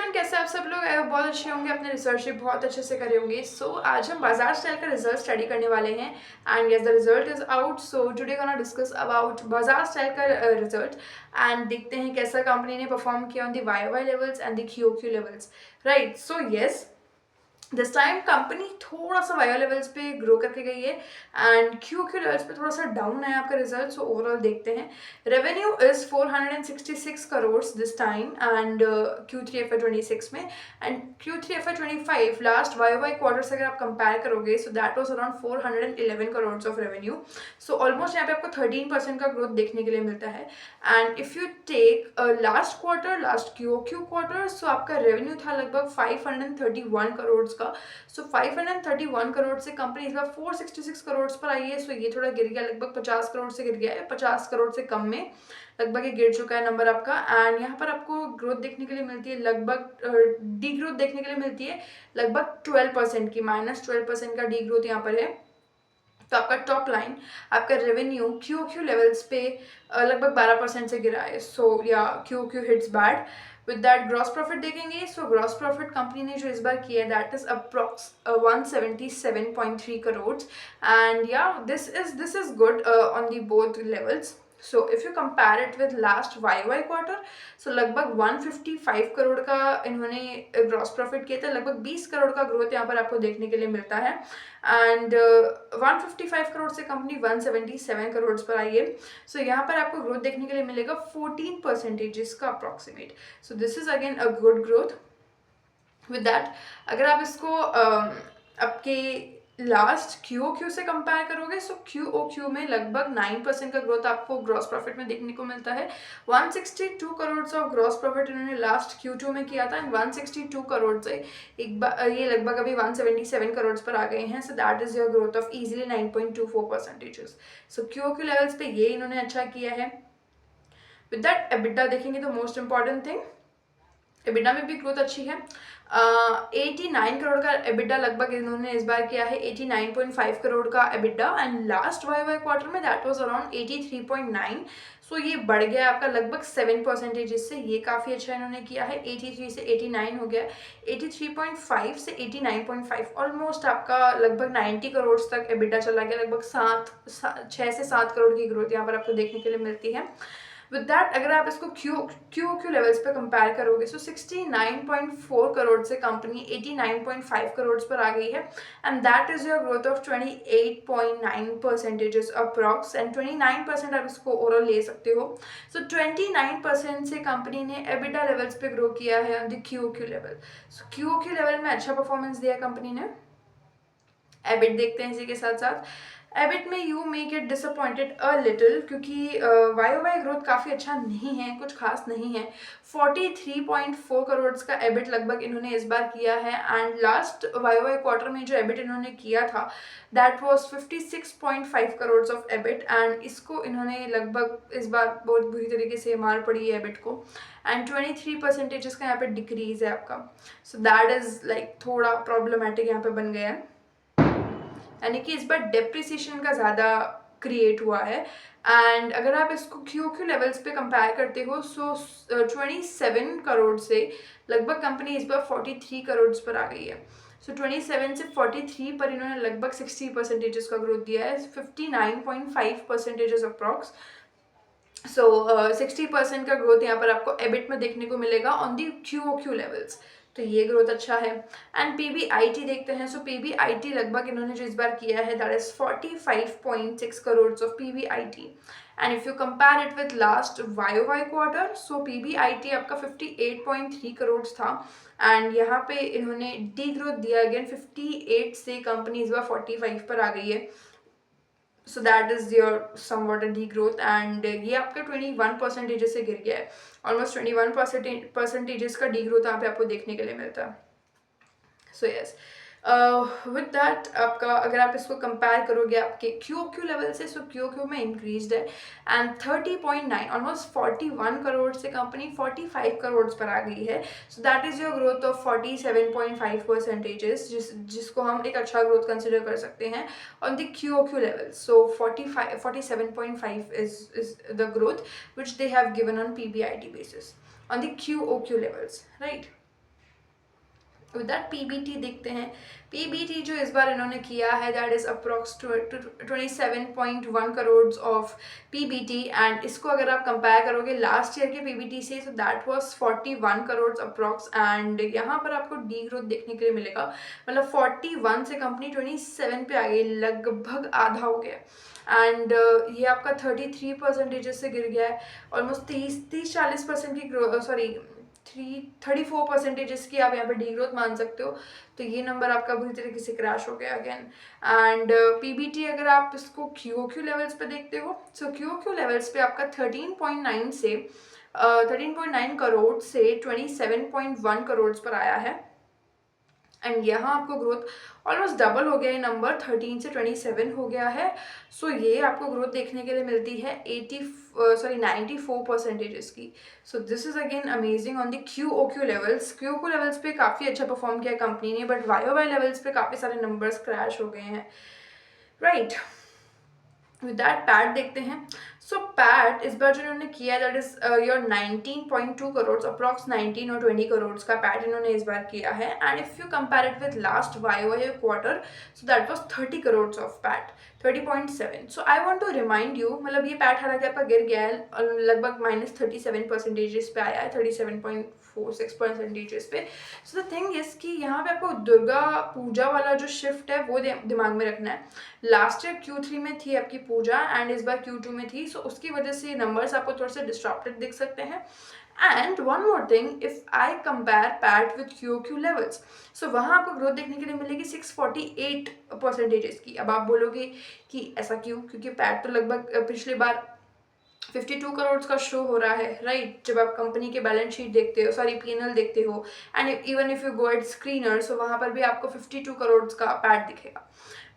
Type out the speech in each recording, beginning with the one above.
Everyone, कैसे आप सब लोग? बहुत अच्छे होंगे, अपने रिसर्च भी बहुत अच्छे से करे होंगे। आज हम बाजार स्टाइल का रिजल्ट स्टडी करने वाले हैं and yes the result is out. So today gonna discuss about बाजार स्टाइल का रिजल्ट एंड देखते हैं कैसा कंपनी ने परफॉर्म किया on the Y levels and the Q levels, right. So yes, this time company थोड़ा सा वाई लेवल्स पे ग्रो करके गई है एंड क्यू लेवल्स पे थोड़ा सा डाउन है आपका रिजल्ट। सो ओवरऑल देखते हैं, revenue is 466 crore this time and Q3 FY26 में and Q3 FY25 last Y quarter से अगर आप कंपेयर करोगे so that was around 411 crore of revenue. So almost यहाँ पे आपको 13% का ग्रोथ देखने के लिए मिलता है। And if you take last quarter, last Q quarter, so आपका रेवेन्यू था लगभग 531 करोड़ का। सो 531 करोड़ से कंपनी इस बार 466 करोड़ पर आई है। सो ये थोड़ा गिर गया, लगभग 50 करोड़ से गिर गया है, 50 करोड़ से कम में लगभग ये गिर चुका है नंबर आपका। एंड यहाँ पर आपको ग्रोथ देखने के लिए मिलती है, लगभग डी ग्रोथ देखने के लिए मिलती है लगभग 12% की, -12% का डी ग्रोथ यहाँ पर है। तो आपका टॉप लाइन, आपका रेवेन्यू क्यू लेवल्स पे लगभग 12% से गिरा है। सो या Q hits bad. With that gross profit देखेंगे, सो ग्रॉस प्रॉफिट कंपनी ने जो इस बार किया है that is approx 177.3 crore and yeah this is good on the both levels. So if you compare it with last Y quarter, so लगभग 155 करोड़ का इन्होंने ग्रॉस प्रॉफिट किया था, लगभग 20 करोड़ का ग्रोथ यहाँ पर आपको देखने के लिए मिलता है। एंड 155 करोड़ से कंपनी 177 करोड़ पर आई है। सो यहाँ पर आपको ग्रोथ देखने के लिए मिलेगा 14% का approximate. So this is again a good growth. With that अगर आप इसको आपके लास्ट क्यू से कंपेयर करोगे, सो क्यू में लगभग 9% का ग्रोथ आपको ग्रॉस प्रॉफिट में देखने को मिलता है। 162 करोड़ ऑफ ग्रॉस प्रॉफिट इन्होंने लास्ट Q2 में किया था एंड 162 करोड़ से एक बार ये लगभग अभी 177 करोड़ पर आ गए हैं। So that is your growth of easily 9.24%। So Q levels पे ये इन्होंने अच्छा किया है। विद दैट एबिटा देखेंगे तो मोस्ट इंपॉर्टेंट थिंग, एबिटा में भी ग्रोथ अच्छी है। 89 करोड़ का एबिटा लगभग इन्होंने इस बार किया है, 89.5 करोड़ का EBITDA and last Y quarter में दैट वाज अराउंड 83.9। सो ये बढ़ गया आपका लगभग 7%, से ये काफ़ी अच्छा इन्होंने किया है। 83 से 89 हो गया, 83.5 से 89.5, ऑलमोस्ट आपका लगभग 90 करोड़ तक एबिटा चला गया, लगभग 6 से 7 करोड़ की ग्रोथ यहाँ पर आपको देखने के लिए मिलती है। विद दैट अगर आप इसको क्यू लेवल्स पे कंपेयर करोगे, सो 69.4 करोड़ से कंपनी 89.5 करोड़ पर आ गई है and that is your growth of 28.9% approx and 29% आप इसको ओवरऑल ले सकते हो। सो 29% से कंपनी ने एबिटा लेवल्स पे ग्रो किया है on the Q level. So Q level में अच्छा परफॉर्मेंस दिया कंपनी ने। एबिट देखते हैं इसी के साथ साथ, एबिट में you may get disappointed a little क्योंकि वाई ग्रोथ काफ़ी अच्छा नहीं है, कुछ खास नहीं है। 43.4 करोड़ का एबिट लगभग इन्होंने इस बार किया है एंड लास्ट वाई क्वार्टर में जो एबिट इन्होंने किया था that was 56.5 crore of EBIT and इसको इन्होंने लगभग इस बार बहुत बुरी तरीके से मार पड़ी है एबिट को एंड 23% का यहाँ पे डिक्रीज है आपका। सो दैट इज लाइक थोड़ा प्रॉब्लमेटिक यहाँ पे बन गया है, यानी कि इस बार डेप्रिसिएशन का ज़्यादा क्रिएट हुआ है। एंड अगर आप इसको क्यू लेवल्स पे कंपेयर करते हो, सो 27 करोड़ से लगभग कंपनी इस बार 43 करोड़ पर आ गई है। सो 27 से 43 पर इन्होंने लगभग 60% का ग्रोथ दिया है, 59.5% अप्रॉक्स। सो 60% का ग्रोथ यहाँ पर आपको एबिट में देखने को मिलेगा ऑन दी क्यू लेवल्स। तो ये ग्रोथ अच्छा है। एंड पीबीआईटी देखते हैं, सो पीबीआईटी लगभग इन्होंने जो इस बार किया है that is 45.6 crore of PBIT and if you compare it with last Y quarter, so PBIT आपका 58.3 करोड़ था एंड यहाँ पे इन्होंने डी ग्रोथ दिया अगेन, 58 से कंपनी इस बार 45 पर आ गई है। So that is your somewhat a D growth and ये आपका 21% से गिर गया है, ऑलमोस्ट 21% का डी ग्रोथ यहाँ पे आपको देखने के लिए मिलता है। सो यस, विद दैट आपका अगर आप इसको कंपेयर करोगे आपके क्यू लेवल से, सो क्यू में इंक्रीज है एंड 30.9 ऑलमोस्ट 41 करोड़ से कंपनी 45 करोड़ पर आ गई है। So that is your growth of 47.5%, जिसको हम एक अच्छा ग्रोथ कंसिडर कर सकते हैं on the Q level. So 47.5 is the growth which they have given on PBIT basis on the QOQ levels, right? With that PBT देखते हैं। PBT जो इस बार इन्होंने किया है that is approx 27.1 crore of PBT, and इसको अगर आप कंपेयर करोगे लास्ट ईयर के पीबीटी से तो that was 41 crore approx, and यहाँ पर आपको डी ग्रोथ देखने के लिए मिलेगा। मतलब 41 से कंपनी 27 पे आ गई, लगभग आधा हो गया। एंड ये आपका 33% से गिर गया है, ऑलमोस्ट 30-40% की ग्रोथ, सॉरी 34% की आप यहाँ पे डी ग्रोथ मान सकते हो। तो ये नंबर आपका बुरी तरीके से क्रैश हो गया अगेन। एंड पीबीटी अगर आप इसको क्यूओक्यू लेवल्स पे देखते हो, सो क्यूओक्यू लेवल्स पे आपका 13.9 करोड़ से 27.1 करोड़ पर आया है, एंड यहाँ आपको ग्रोथ ऑलमोस्ट डबल हो गया, ये नंबर 13 से 27 हो गया है। सो ये आपको ग्रोथ देखने के लिए मिलती है 94% की। So this is again amazing on the QoQ levels. QoQ levels पे काफ़ी अच्छा परफॉर्म किया कंपनी ने, बट वाई लेवल्स पे काफ़ी सारे नंबर्स क्रैश हो गए हैं, राइट। विद दैट पैट देखते हैं। सो पैट इस बार जो इन्होंने किया that is your 19.2 crore, approx 19 और 20 करोड़ का पैट इन्होंने इस बार किया है। And if you compare it with last Y quarter so that was 30 crore of PAT, 30.7। So I want to remind you, मतलब ये पैट हालांकि आपका गिर गया है, लगभग -37% पे आया है, 37.46% पे। सो द थिंग इज कि यहाँ पे आपको दुर्गा पूजा वाला जो शिफ्ट है वो दिमाग में रखना है। लास्ट ईयर Q3 में थी आपकी पूजा एंड इस बार Q2 में थी, सो उसकी वजह से नंबर्स आपको थोड़े से डिस्ट्रप्टेड दिख सकते हैं। And one more thing, if I compare PAT with QOQ levels, so वहाँ आपको ग्रोथ देखने के लिए मिलेगी 648% की। अब आप बोलोगे कि ऐसा क्यों, क्योंकि पैट तो लगभग पिछले बार 52 करोड़ का शो हो रहा है, राइट। जब आप कंपनी के बैलेंस शीट देखते हो, सॉरी पीएनएल देखते हो, and even if you go at screener, so वहाँ पर भी आपको 52 करोड़ का पैट दिखेगा।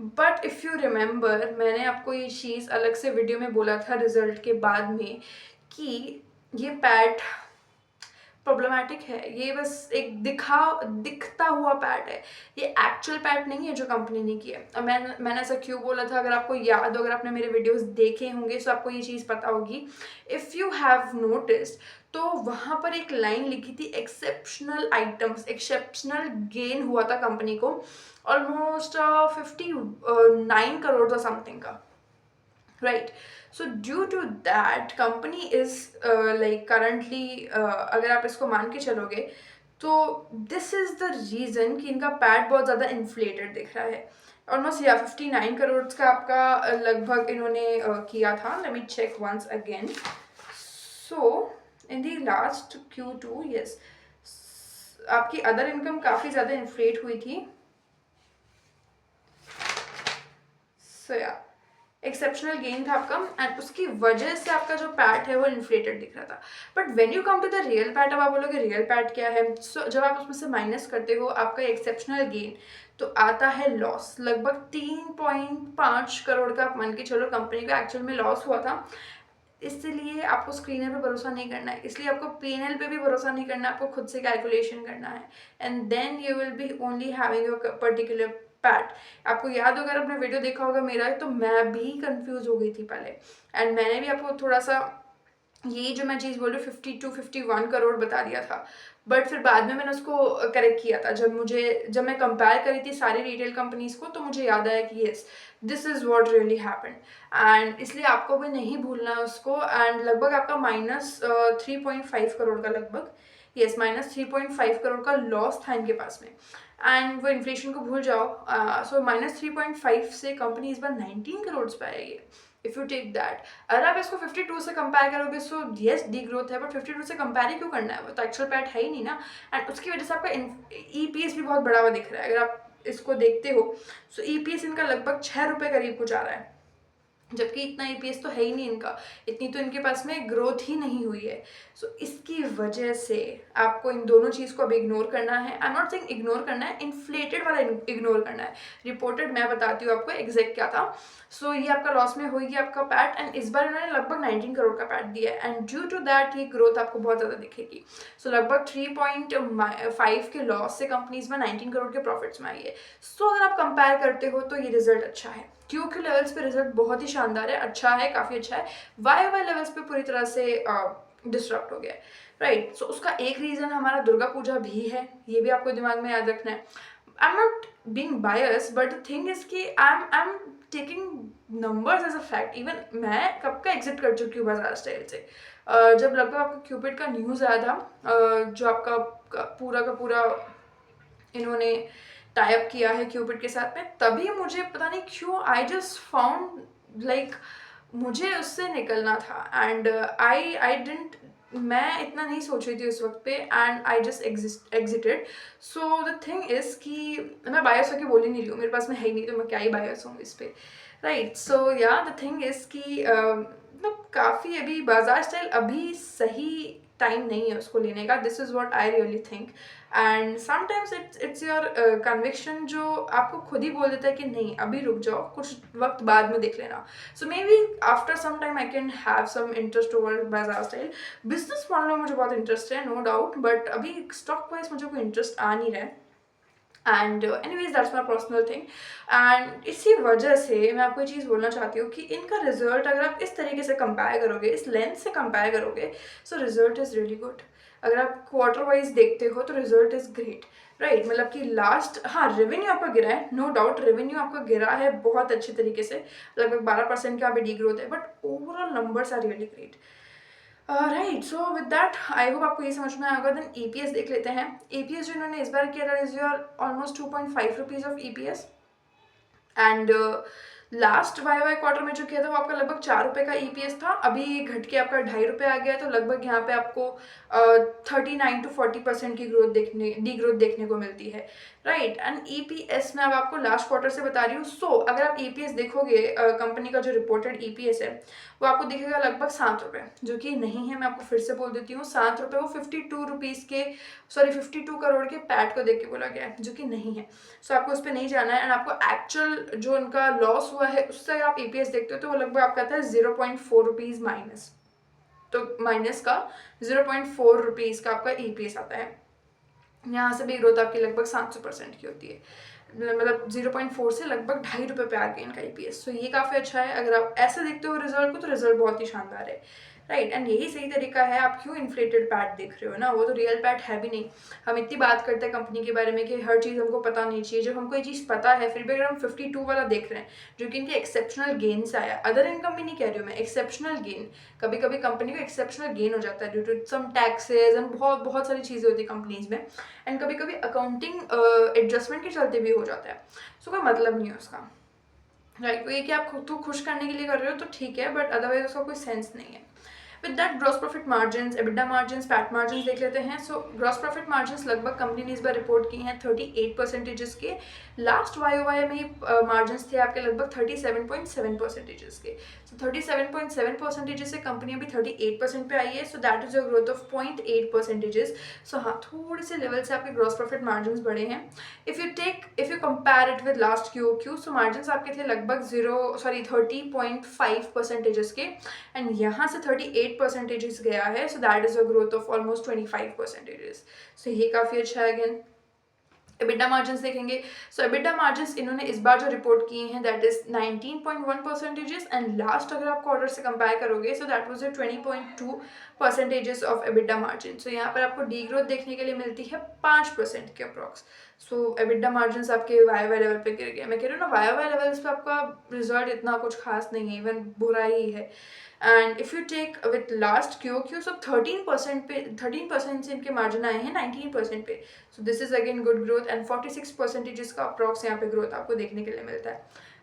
बट इफ़ यू रिमेंबर, मैंने आपको ये चीज़ अलग से वीडियो में बोला था रिजल्ट के बाद में कि ये पैट प्रॉब्लमेटिक है, ये बस एक दिखता हुआ पैट है, ये एक्चुअल पैट नहीं है जो कंपनी ने किया। अब मैंने ऐसा क्यों बोला था, अगर आपको याद हो, अगर आपने मेरे वीडियोस देखे होंगे तो आपको ये चीज़ पता होगी। इफ़ यू हैव नोटिस्ड तो वहाँ पर एक लाइन लिखी थी एक्सेप्शनल आइटम्स, एक्सेप्शनल गेन हुआ था कंपनी को ऑलमोस्ट 59 करोड़ और समथिंग का, right. So due to that company is like currently, अगर आप इसको मान के चलोगे तो दिस इज द रीज़न कि इनका पैट बहुत ज़्यादा इन्फ्लेटेड दिख रहा है। ऑलमोस्ट या 59 करोड़ का आपका लगभग इन्होंने किया था। Let me check once again. So in the last Q2 yes, आपकी अदर इनकम काफ़ी ज़्यादा इन्फ्लेट हुई थी। सो या एक्सेप्शनल गेन था आपका, एंड उसकी वजह से आपका जो पैट है वो इन्फ्लेटेड दिख रहा था। But when you come to the real PAT, अब आप बोलोगे रियल पैट क्या है, सो जब आप उसमें से माइनस करते हो आपका एक्सेप्शनल गेन तो आता है लॉस, लगभग 3.5 करोड़ का आप मान के चलो कंपनी का एक्चुअल में लॉस हुआ था। इसलिए आपको स्क्रीनर पे भरोसा नहीं करना है, इसलिए आपको पीएनएल पे भी भरोसा नहीं करना है, आपको खुद से कैलकुलेशन करना है, and then you will be only having your particular PAT. आपको याद होगा, अगर आपने वीडियो देखा होगा मेरा, तो मैं भी कंफ्यूज हो गई थी पहले, एंड मैंने भी आपको थोड़ा सा ये जो मैं चीज़ बोल रही हूँ 52-51 करोड़ बता दिया था। बट फिर बाद में मैंने उसको करेक्ट किया था, जब मैं कंपेयर करी थी सारी रिटेल कंपनीज को, तो मुझे याद आया कि yes this is what really happened, and इसलिए आपको भी नहीं भूलना है उसको। एंड लगभग आपका -3.5 करोड़ का लगभग, यस -3.5 करोड़ का लॉस था इनके पास में, एंड वो इन्फ्लेशन को भूल जाओ। सो -3.5 से कंपनी इस बार 19 करोड़ पे आई है। इफ़ यू टेक दैट, अगर आप इसको 52 से कंपेयर करोगे सो येस डी ग्रोथ है, बट 52 से कंपेयर ही क्यों करना है, वो तो एक्चुअल पैट है ही नहीं ना। एंड उसकी वजह से आपका EPS भी बहुत बड़ा हुआ दिख रहा है। अगर आप इसको देखते हो सो EPS इनका लगभग 6 रुपये करीब कुछ आ रहा है, जबकि इतना EPS तो है ही नहीं इनका, इतनी तो इनके पास में ग्रोथ ही नहीं हुई है। सो इसकी वजह से आपको इन दोनों चीज़ को अब इग्नोर करना है। I am not saying ignore करना है, इन्फ्लेटेड वाला इग्नोर करना है। रिपोर्टेड मैं बताती हूँ आपको एग्जैक्ट क्या था। सो ये आपका लॉस में होगी आपका पैट, एंड इस बार इन्होंने लगभग 19 करोड़ का पैट दिया है, एंड ड्यू टू दैट ये ग्रोथ आपको बहुत ज़्यादा दिखेगी। सो लगभग 3.5 के लॉस से कंपनी इस बार 19 करोड़ के प्रॉफिट्स में आई है। सो अगर आप कंपेयर करते हो तो ये रिजल्ट अच्छा है। क्योंकि लेवल्स पे रिजल्ट बहुत ही शानदार है, अच्छा है, काफ़ी अच्छा है। वाई लेवल्स पे पूरी तरह से डिस्टरप्ट हो गया है, राइट। सो उसका एक रीज़न हमारा दुर्गा पूजा भी है, ये भी आपको दिमाग में याद रखना है। I am not being bias, but the thing is कि I am taking numbers as a fact. Even मैं कब का एग्जिट कर चुकी हूँ बाजार स्टाइल से। जब लगभग आपका क्यूपिड का न्यूज़ आया था, जो आपका का पूरा इन्होंने टाइप किया है क्यूपिड के साथ में, तभी मुझे पता नहीं क्यों आई जस्ट फाउंड लाइक मुझे उससे निकलना था। एंड आई डिडंट मैं इतना नहीं सोच रही थी उस वक्त पे, and I just exerted. So the thing is कि मैं बायस होकर बोल ही नहीं रही हूँ, मेरे पास में है ही नहीं, तो मैं क्या ही बायस हूँ इस पे, राइट। सो या द थिंग इज कि मतलब काफ़ी अभी बाजार स्टाइल अभी सही टाइम नहीं है उसको लेने का। This is what I really think. And sometimes it's your conviction जो आपको खुद ही बोल देता है कि नहीं अभी रुक जाओ, कुछ वक्त बाद में देख लेना। So may be after some time I can have some interest over Baazar style. Business model में मुझे बहुत इंटरेस्ट है, नो डाउट, बट अभी स्टॉक वाइज मुझे कोई इंटरेस्ट आ नहीं रहा है। And anyways that's my personal thing. And इसी वजह से मैं आपको ये चीज़ बोलना चाहती हूँ कि इनका रिजल्ट अगर आप इस तरीके से कंपेयर करोगे, इस लेंथ से कंपेयर करोगे, so result is really good. अगर आप क्वार्टर वाइज देखते हो तो रिजल्ट इज़ ग्रेट, राइट। मतलब कि लास्ट, हाँ, रेवेन्यू आपका गिरा है, नो डाउट, रेवेन्यू आपका गिरा है बहुत अच्छे तरीके से, लगभग 12% का अभी डी ग्रोथ है, but overall numbers are really great, right. So with that I hope आपको ये समझ में आएगा। देन ईपीएस देख लेते हैं। ईपीएस जो इन्होंने इस बार किया is your almost 2.5 rupees of EPS. And last Y quarter में जो किया था वो आपका लगभग 4 रुपये का ईपीएस था, अभी घट के आपका 2.5 रुपये आ गया, तो लगभग यहाँ पे आपको 39 to 40% की ग्रोथ डी ग्रोथ देखने को मिलती है, राइट। एंड ईपीएस में अब आपको लास्ट क्वार्टर से बता रही हूँ। सो अगर आप ईपीएस देखोगे, कंपनी का जो रिपोर्टेड ईपीएस है वो आपको दिखेगा लगभग 7 रुपये, जो कि नहीं है, मैं आपको फिर से बोल देती हूँ 7 रुपये। वो 52 रुपीज़ के, सॉरी 52 करोड़ के पैट को देख के बोला गया है, जो कि नहीं है। सो आपको उस पर नहीं जाना है। एंड आपको एक्चुअल जो उनका लॉस हुआ है उससे अगर आप ईपीएस देखते हो तो वो लगभग आपका आता है 0.4 रुपीज़ माइनस, तो माइनस का 0.4 रुपीज़ का आपका ईपीएस आता है। यहाँ से भी ग्रोथ आपकी लगभग 700% की होती है, मतलब 0.4 से लगभग 2.5 रुपये पे आ गए इनका ईपीएस। सो ये काफ़ी अच्छा है। अगर आप ऐसे देखते हो रिजल्ट को तो रिजल्ट बहुत ही शानदार है, राइट। एंड यही सही तरीका है। आप क्यों इन्फ्लेटेड पैट देख रहे हो ना, वो तो रियल पैट है भी नहीं। हम इतनी बात करते हैं कंपनी के बारे में कि हर चीज़ हमको पता नहीं चाहिए, जब हमको ये चीज़ पता है फिर भी अगर हम 52 वाला देख रहे हैं जो कि इनके एक्सेप्शनल गेन से आया, अदर इनकम भी नहीं कह रही हूँ मैं, एक्सेप्शनल गेन। कभी कभी कंपनी को एक्सेप्शनल गेन हो जाता है due to some taxes and बहुत बहुत सारी चीज़ें होती है कंपनीज में, एंड कभी कभी अकाउंटिंग एडजस्टमेंट के चलते भी हो जाता है। सो कोई मतलब नहीं है उसका, राइट। तो ये कि आप खुद को खुश करने के लिए कर रहे हो तो ठीक है, बट अदरवाइज उसका कोई सेंस नहीं है। With that gross profit margin, EBITDA margin, PAT margin देख लेते हैं। सो ग्रॉस प्रॉफिट मार्जिन लगभग कंपनी ने इस बार रिपोर्ट की हैं 38% के। लास्ट वाई में ही मार्जिन थे आपके लगभग 37.7% के। सो 37.7% से कंपनी अभी 38% पे आई है। So that is a growth of 0.8%। सो हाँ, थोड़े से लेवल से आपके ग्रॉस प्रॉफिट मार्जिन बढ़े हैं। If you compare it with last Q so margin आपके थे लगभग 30.5% के, एंड यहाँ से 38% गया है। So that is a growth of almost 25%। सो ये काफ़ी अच्छा है। अगेन एबिडा मार्जिन्स देखेंगे। सो एबिडा मार्जिन्स इन्होंने इस बार जो रिपोर्ट किए हैं दैट इज 19.1%, एंड लास्ट अगर आप क्वार्टर से कंपेयर करोगे so that was 20.2% of EBITDA margin. So यहाँ पर आपको डी ग्रोथ देखने के लिए मिलती है 5% के अप्रॉक्स। सो एबिडा मार्जिन्स आपके वाई लेवल पे गिर गए। मैं कह रही हूँ ना, वाई लेवल्स पे आपका रिजल्ट इतना कुछ खास नहीं है, इवन बुरा ही है। And if you take with last Q सब 13% पे, 13% से इनके मार्जिन आए हैं 19% पे। सो this is again good growth, and 46% का अप्रॉक्स यहाँ पे ग्रोथ आपको देखने के लिए मिलता है,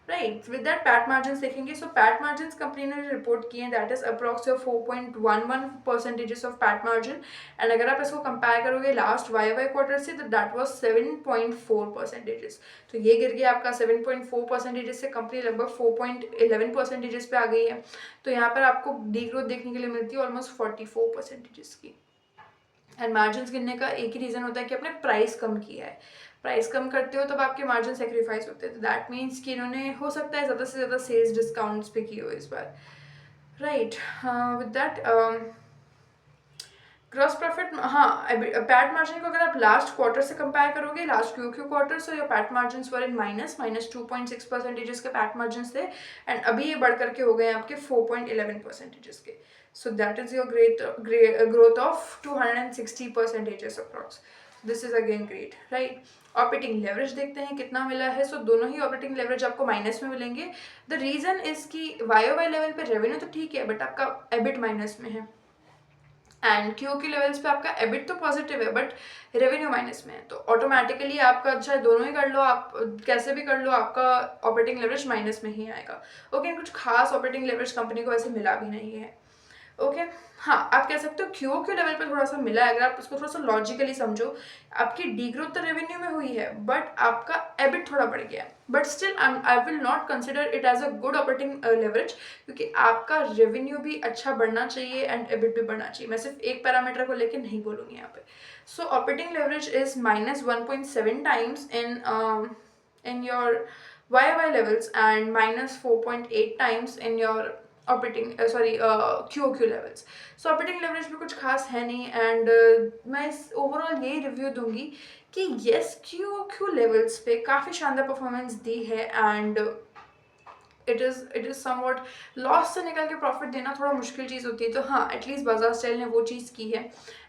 right. With that PAT margin देखेंगे। सो पैट मार्जिन कंपनी ने रिपोर्ट किए हैं that is approx 4.11% of PAT margin, and अगर आप इसको कंपेयर करोगे लास्ट वाई क्वार्टर से तो दैट वाज 7.4%। तो ये गिर गया आपका 7.4% से कंपनी लगभग 4.11% पे आ गई है। तो यहाँ पर आपको डी ग्रोथ देखने के लिए मिलती है ऑलमोस्ट 44% की। एंड मार्जिन गिरने का एक ही रीज़न होता है कि आपने प्राइस कम किया है। प्राइस कम करते हो तब आपके मार्जिन सेक्रीफाइस होते हैं, तो दैट मीन्स कि इन्होंने हो सकता है ज़्यादा से ज़्यादा सेल्स डिस्काउंट्स पे किए हो इस बार, right. With that gross profit, हाँ, पैट मार्जिन को अगर आप लास्ट क्वार्टर से कंपेयर करोगे, last Q quarter, so your PAT margin were in -2.6% के पैट मार्जिन थे, एंड अभी ये बढ़ करके हो गए आपके 4.11% के। So that is your growth of 260 percentages approx. This is again great, right. Operating leverage देखते हैं कितना मिला है. सो दोनों ही ऑपरेटिंग लेवरेज आपको माइनस में मिलेंगे. द रीजन इज कि वाई वाई लेवल पे रेवेन्यू तो ठीक है बट आपका एबिट माइनस में है, एंड क्यू क्यू लेवल्स पे आपका एबिट तो पॉजिटिव है बट रेवेन्यू माइनस में है. तो ऑटोमेटिकली आपका, चाहे दोनों ही कर लो आप, कैसे भी कर लो, आपका ऑपरेटिंग लेवरेज माइनस में ही आएगा. ओके, कुछ खास ऑपरेटिंग लेवरेज कंपनी को वैसे मिला भी नहीं है. ओके, हाँ, आप कह सकते हो क्यू क्यू लेवल पे थोड़ा सा मिला है. अगर आप उसको थोड़ा सा लॉजिकली समझो, आपकी डी ग्रोथ तो रेवेन्यू में हुई है बट आपका एबिट थोड़ा बढ़ गया है. But still I will not consider it as a good operating leverage, क्योंकि आपका रेवेन्यू भी अच्छा बढ़ना चाहिए एंड एबिट भी बढ़ना चाहिए. मैं सिर्फ एक पैरामीटर को लेकर नहीं बोलूँगी यहाँ पे. सो operating leverage is -1.7 times in your YY levels and -4.8 times in your operating QOQ levels. So operating leverage भी कुछ खास है नहीं. एंड मैं इस ओवरऑल यही रिव्यू दूंगी कि येस, QOQ लेवल्स पे काफ़ी शानदार परफॉर्मेंस दी है. And it is somewhat loss से निकल के प्रॉफिट देना थोड़ा मुश्किल चीज़ होती है. तो हाँ, एटलीस्ट बजाज स्टाइल ने वो चीज़ की है.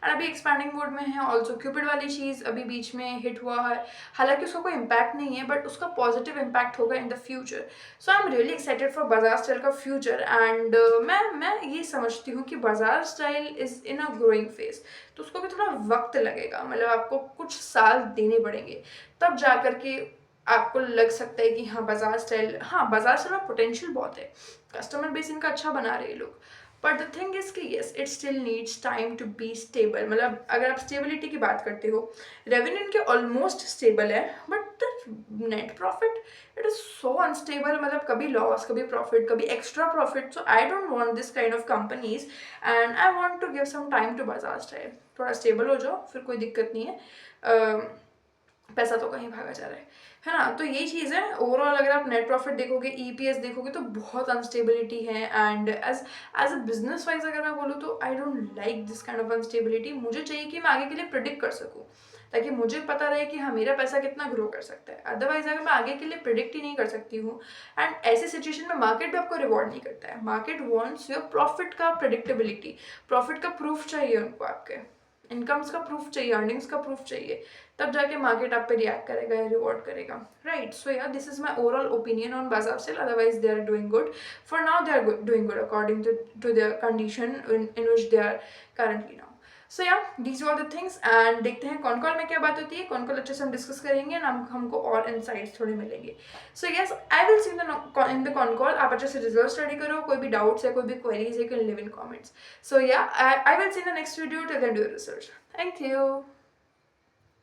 एंड अभी एक्सपैंडिंग मोड में है. ऑल्सो क्यूपिड वाली चीज़ अभी बीच में हिट हुआ है, हालांकि उसका कोई इम्पैक्ट नहीं है बट उसका पॉजिटिव इम्पैक्ट होगा in the future. So I am really excited for Bajaj style का फ्यूचर. एंड मैं ये समझती हूँ कि Bajaj style is in a growing phase. तो उसको भी थोड़ा वक्त लगेगा, मतलब आपको कुछ साल देने पड़ेंगे, तब जा कर के आपको लग सकता है कि हाँ बजाज स्टाइल में पोटेंशियल बहुत है, कस्टमर बेस इनका अच्छा बना रहे हैं लोग. बट द थिंग इज कि yes, it still needs time to be stable. मतलब अगर आप स्टेबिलिटी की बात करते हो, रेवेन्यू इनके ऑलमोस्ट स्टेबल है but the net profit it is so unstable. मतलब कभी लॉस, कभी प्रॉफिट, कभी extra profit. So I don't want this kind of companies and I want to give some time to Bajaj style. थोड़ा stable हो जाओ, फिर कोई दिक्कत नहीं है. पैसा तो कहीं भागा जा रहा है ना. तो यही चीज़ है. ओवरऑल अगर आप नेट प्रॉफिट देखोगे, ईपीएस देखोगे, तो बहुत अनस्टेबिलिटी है. And as a business wise अगर मैं बोलूँ तो I don't like this kind of instability. मुझे चाहिए कि मैं आगे के लिए प्रिडिक्ट कर सकूँ, ताकि मुझे पता रहे कि हाँ मेरा पैसा कितना ग्रो कर सकता है. अदरवाइज अगर मैं आगे के लिए प्रिडिक्ट ही नहीं कर सकती हूँ, एंड ऐसी सिचुएशन में मार्केट भी आपको रिवॉर्ड नहीं करता है. मार्केट वॉन्ट्स योर प्रॉफिट का प्रिडिक्टेबिलिटी, प्रॉफिट का प्रूफ चाहिए उनको, आपके इनकम्स का प्रूफ चाहिए, अर्निंग्स का प्रूफ चाहिए, तब जाके मार्केट आप पे रिएक्ट करेगा या रिवॉर्ड करेगा, right. So yeah this is my overall opinion on Bajaj style. Otherwise they are doing good for now. They are doing good according to their condition in which they are currently now. So yeah these are the things. And देखते हैं कौन call में क्या बात होती है. कौन call अच्छे से हम डिस्कस करेंगे एंड हमको और इनसाइट्स थोड़े मिलेंगे. So yes, I will see in the con call. आप अच्छे से रिजल्ट स्टडी करो. कोई भी डाउट्स है, कोई भी क्वेरीज है, can live in comments. So yeah, I will see in the next video. Till then do your research. Thank you.